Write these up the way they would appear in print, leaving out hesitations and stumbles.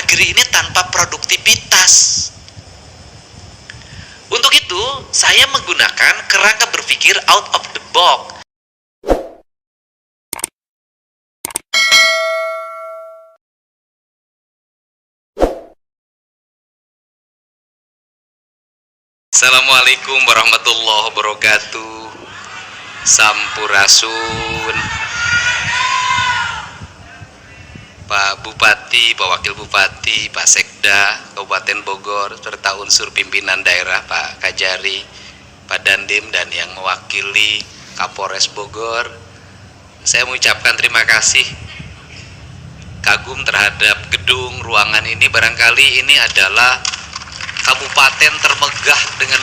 negeri ini tanpa produktivitas. Untuk itu, saya menggunakan kerangka berpikir out of the box. Assalamualaikum warahmatullahi wabarakatuh. Sampurasun. Pak Bupati, Pak Wakil Bupati, Pak Sekda Kabupaten Bogor, serta unsur pimpinan daerah, Pak Kajari, Pak Dandim, dan yang mewakili Kapolres Bogor, saya mengucapkan terima kasih. Kagum terhadap gedung ruangan ini. Barangkali ini adalah kabupaten termegah dengan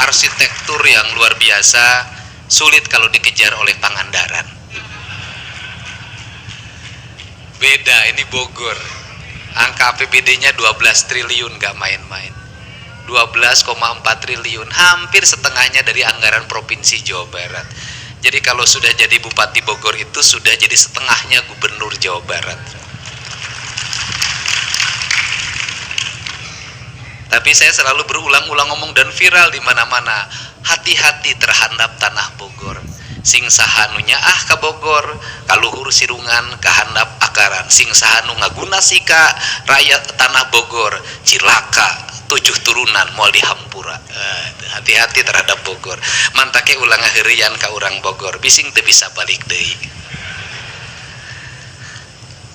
arsitektur yang luar biasa, sulit kalau dikejar oleh Pangandaran. Beda, ini Bogor. Angka APBD-nya 12 triliun, gak main-main. 12,4 triliun, hampir setengahnya dari anggaran Provinsi Jawa Barat. Jadi kalau sudah jadi Bupati Bogor itu sudah jadi setengahnya Gubernur Jawa Barat. Tapi saya selalu berulang-ulang ngomong dan viral di mana-mana. Hati-hati terhadap tanah Bogor. Sing sahanunya ka Bogor, kaluhur sirungan kahandap akaran. Sing sahanu ngaguna sika rakyat tanah Bogor, cilaka 7 turunan moal dihampura. Hati-hati terhadap Bogor. Mantake ulang heurian ka urang Bogor, bising teu bisa balik deui.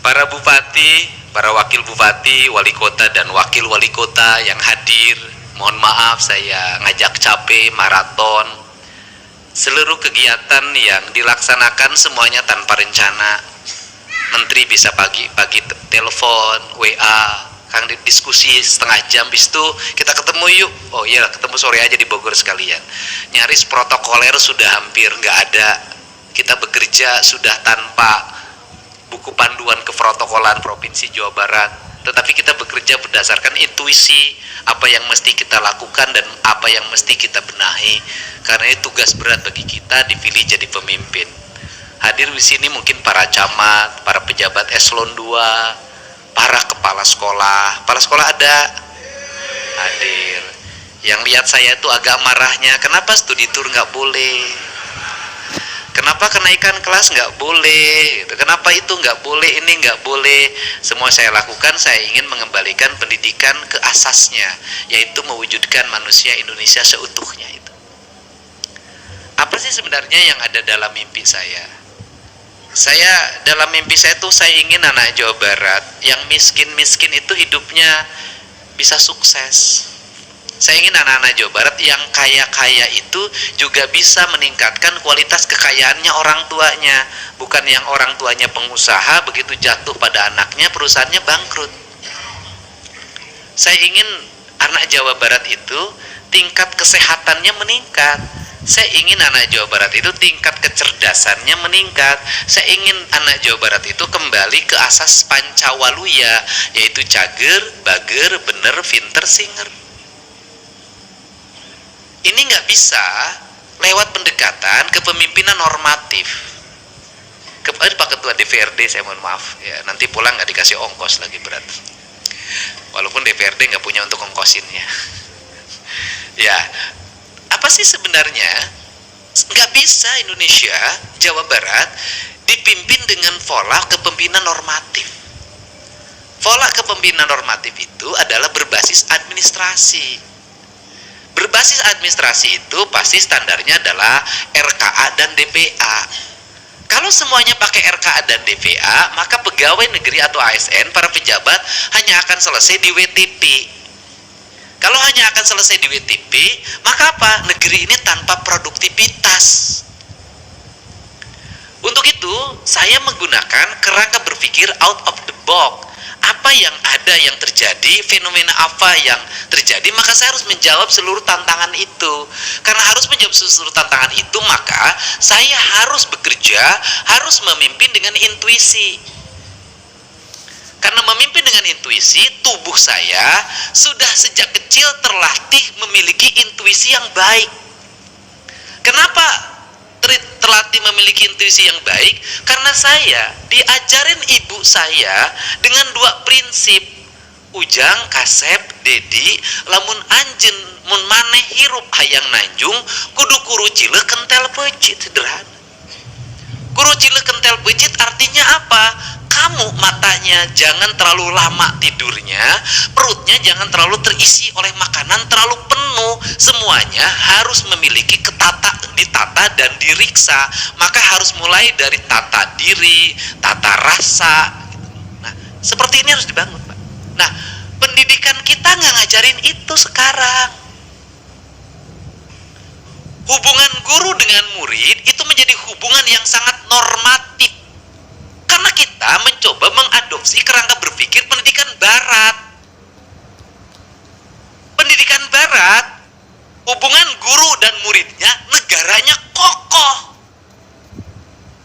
Para bupati, para wakil bupati, wali kota dan wakil wali kota yang hadir, mohon maaf saya ngajak capek maraton. Seluruh kegiatan yang dilaksanakan semuanya tanpa rencana. Menteri bisa pagi telepon, WA, Kang diskusi setengah jam, bis itu kita ketemu yuk. Oh iya, ketemu sore aja di Bogor sekalian. Nyaris protokoler sudah hampir nggak ada. Kita bekerja sudah tanpa buku panduan keprotokolan Provinsi Jawa Barat, tetapi kita bekerja berdasarkan intuisi apa yang mesti kita lakukan dan apa yang mesti kita benahi, karena itu tugas berat bagi kita dipilih jadi pemimpin. Hadir di sini mungkin para camat, para pejabat eselon 2, para kepala sekolah ada hadir. Yang lihat saya itu agak marahnya, kenapa studi tour nggak boleh? Kenapa kenaikan kelas nggak boleh? Kenapa itu nggak boleh? Ini nggak boleh. Semua saya lakukan, saya ingin mengembalikan pendidikan ke asasnya, yaitu mewujudkan manusia Indonesia seutuhnya itu. Apa sih sebenarnya yang ada dalam mimpi saya? Dalam mimpi saya tuh saya ingin anak Jawa Barat yang miskin-miskin itu hidupnya bisa sukses. Saya ingin anak-anak Jawa Barat yang kaya-kaya itu juga bisa meningkatkan kualitas kekayaannya orang tuanya. Bukan yang orang tuanya pengusaha, begitu jatuh pada anaknya perusahaannya bangkrut. Saya ingin anak Jawa Barat itu tingkat kesehatannya meningkat. Saya ingin anak Jawa Barat itu tingkat kecerdasannya meningkat. Saya ingin anak Jawa Barat itu kembali ke asas Pancawaluya, yaitu cager, bager, bener, pinter, singer. Ini nggak bisa lewat pendekatan kepemimpinan normatif. Pak Ketua DPRD, saya mohon maaf ya, nanti pulang nggak dikasih ongkos lagi, berat. Walaupun DPRD nggak punya untuk ongkosinnya. Ya, apa sih sebenarnya? Nggak bisa Indonesia, Jawa Barat dipimpin dengan pola kepemimpinan normatif. Pola kepemimpinan normatif itu adalah berbasis administrasi. Berbasis administrasi itu pasti standarnya adalah RKA dan DPA. Kalau semuanya pakai RKA dan DPA, maka pegawai negeri atau ASN, para pejabat hanya akan selesai di WTP. Kalau hanya akan selesai di WTP, maka apa? Negeri ini tanpa produktivitas. Untuk itu, saya menggunakan kerangka berpikir out of the box. Apa yang ada, yang terjadi, fenomena apa yang terjadi, maka saya harus menjawab seluruh tantangan itu. Karena harus menjawab seluruh tantangan itu, maka saya harus bekerja, harus memimpin dengan intuisi. Karena memimpin dengan intuisi, tubuh saya sudah sejak kecil terlatih memiliki intuisi yang baik. Kenapa terlatih memiliki intuisi yang baik karena saya diajarin ibu saya dengan dua prinsip. Ujang kasep dedi lamun anjen mun maneh hirup hayang nanjung kudu kuru cileuh kentel peucit. Sederhana. Kuru cileuh kentel peucit artinya apa? Kamu matanya jangan terlalu lama tidurnya, perutnya jangan terlalu terisi oleh makanan terlalu penuh. Semuanya harus memiliki ditata dan diriksa. Maka harus mulai dari tata diri, tata rasa. Nah, seperti ini harus dibangun, Pak. Nah, pendidikan kita nggak ngajarin itu sekarang. Hubungan guru dengan murid itu menjadi hubungan yang sangat normatif. Karena kita mencoba mengadopsi kerangka berpikir pendidikan barat. Pendidikan barat, hubungan guru dan muridnya, negaranya kokoh.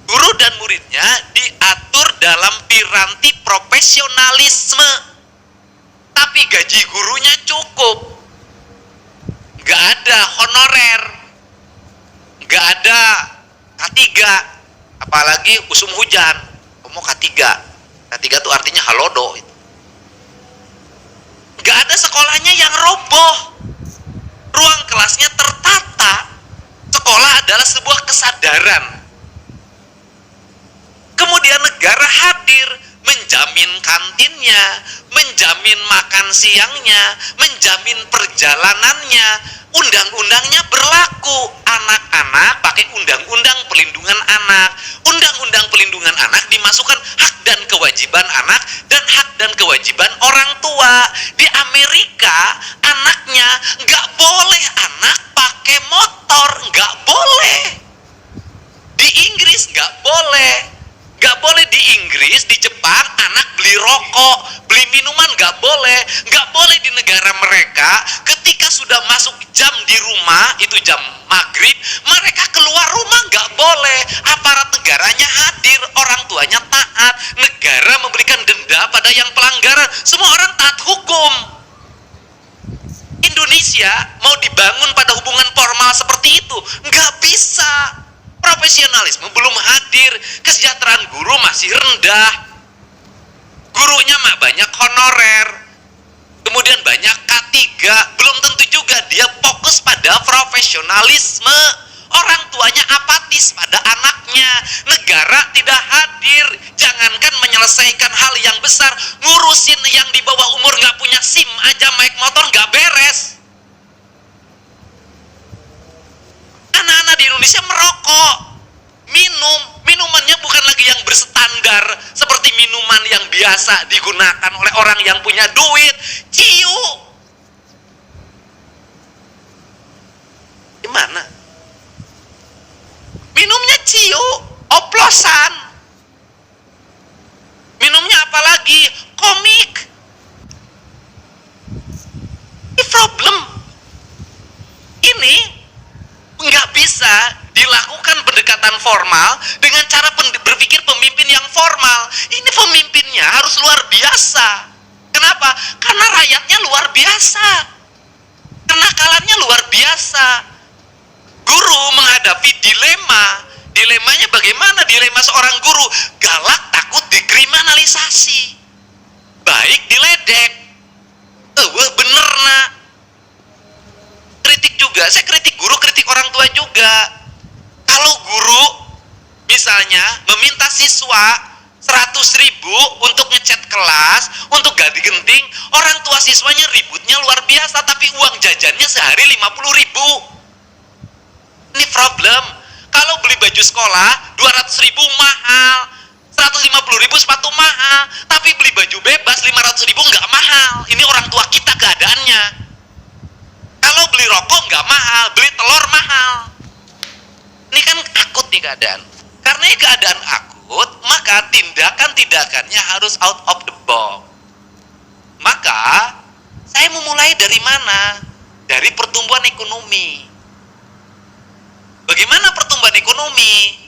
Guru dan muridnya diatur dalam piranti profesionalisme. Tapi gaji gurunya cukup. Gak ada honorer. Gak ada K3. Apalagi usum hujan. Mau K3. K3 itu artinya halodo. Gak ada sekolahnya yang roboh. Ruang kelasnya tertata. Sekolah adalah sebuah kesadaran. Kemudian negara hadir menjamin kantinnya, menjamin makan siangnya, menjamin perjalanannya. Undang-undangnya berlaku. Anak-anak pakai undang-undang pelindungan anak. Undang-undang pelindungan anak dimasukkan hak dan kewajiban anak dan hak dan kewajiban orang tua. Di Amerika anaknya nggak boleh anak pakai motor, nggak boleh. Di Inggris nggak boleh. Nggak boleh di Inggris, di Jepang anak beli rokok, beli minuman nggak boleh. Nggak boleh di negara mereka. Ketika sudah masuk jam di rumah, itu jam maghrib, mereka keluar rumah nggak boleh. Aparat negaranya hadir, orang tuanya taat, negara memberikan denda pada yang pelanggaran. Semua orang taat hukum. Indonesia mau dibangun pada hubungan formal seperti itu nggak bisa. Profesionalisme belum hadir, kesejahteraan guru masih rendah. Gurunya banyak honorer, kemudian banyak K3, belum tentu juga dia fokus pada profesionalisme. Orang tuanya apatis pada anaknya, negara tidak hadir. Jangankan menyelesaikan hal yang besar, ngurusin yang di bawah umur nggak punya SIM aja naik motor nggak beres. Anak-anak di Indonesia merokok, minumannya bukan lagi yang berstandar seperti minuman yang biasa digunakan oleh orang yang punya duit. Ciu. Gimana? Minumnya ciu, oplosan. Minumnya apa lagi? Komik. Ini problem. Ini nggak bisa dilakukan pendekatan formal dengan cara berpikir pemimpin yang formal. Ini pemimpinnya harus luar biasa. Kenapa? Karena rakyatnya luar biasa. Kenakalannya luar biasa. Guru menghadapi dilema. Dilemanya bagaimana? Dilema seorang guru. Galak takut dikriminalisasi. Baik diledek. Bener nak. Kritik juga, saya kritik guru, kritik orang tua juga. Kalau guru misalnya meminta siswa 100.000 untuk ngecat kelas, untuk ganti genting, orang tua siswanya ributnya luar biasa, tapi uang jajannya sehari 50.000. Ini problem. Kalau beli baju sekolah 200.000 mahal, 150.000 sepatu mahal, tapi beli baju bebas 500.000 nggak mahal. Ini orang tua kita keadaannya. Kalau beli rokok nggak mahal, beli telur mahal. Ini kan akut nih keadaan. Karena ini keadaan akut, maka tindakan-tindakannya harus out of the box. Maka saya memulai dari mana? Dari pertumbuhan ekonomi. Bagaimana pertumbuhan ekonomi?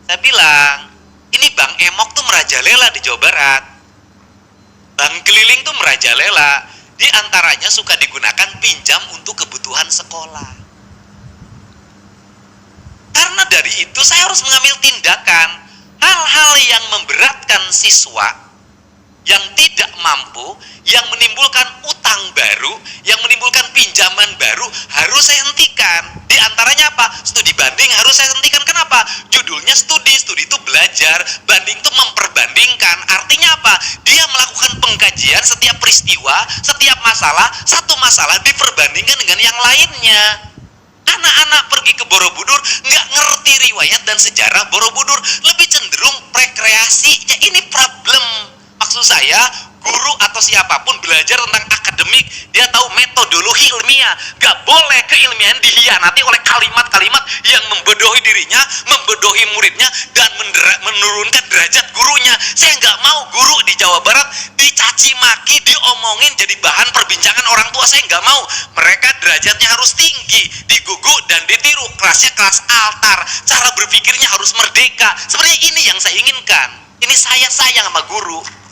Saya bilang, ini Bank Emok tuh merajalela di Jawa Barat. Bank keliling tuh merajalela. Di antaranya suka digunakan pinjam untuk kebutuhan sekolah. Karena dari itu saya harus mengambil tindakan. Hal-hal yang memberatkan siswa, yang tidak mampu, yang menimbulkan utang baru, yang menimbulkan pinjaman baru, harus saya hentikan. Di antaranya apa? Studi banding harus saya hentikan. Kenapa? Judulnya studi itu belajar, banding itu memperbandingkan. Artinya apa? Dia melakukan pengkajian setiap peristiwa, setiap masalah, satu masalah diperbandingkan dengan yang lainnya. Anak-anak pergi ke Borobudur nggak ngerti riwayat dan sejarah Borobudur, lebih cenderung rekreasi. Ya, ini problem. Maksud saya, guru atau siapapun belajar tentang akademik, dia tahu metodologi ilmiah. Gak boleh keilmiahan dihianati oleh kalimat-kalimat yang membodohi dirinya, membodohi muridnya, dan menurunkan derajat gurunya. Saya nggak mau guru di Jawa Barat dicaci maki, diomongin jadi bahan perbincangan orang tua. Saya nggak mau. Mereka derajatnya harus tinggi, digugu dan ditiru. Kelasnya kelas altar, cara berpikirnya harus merdeka. Sebenarnya ini yang saya inginkan. Ini saya sayang sama guru.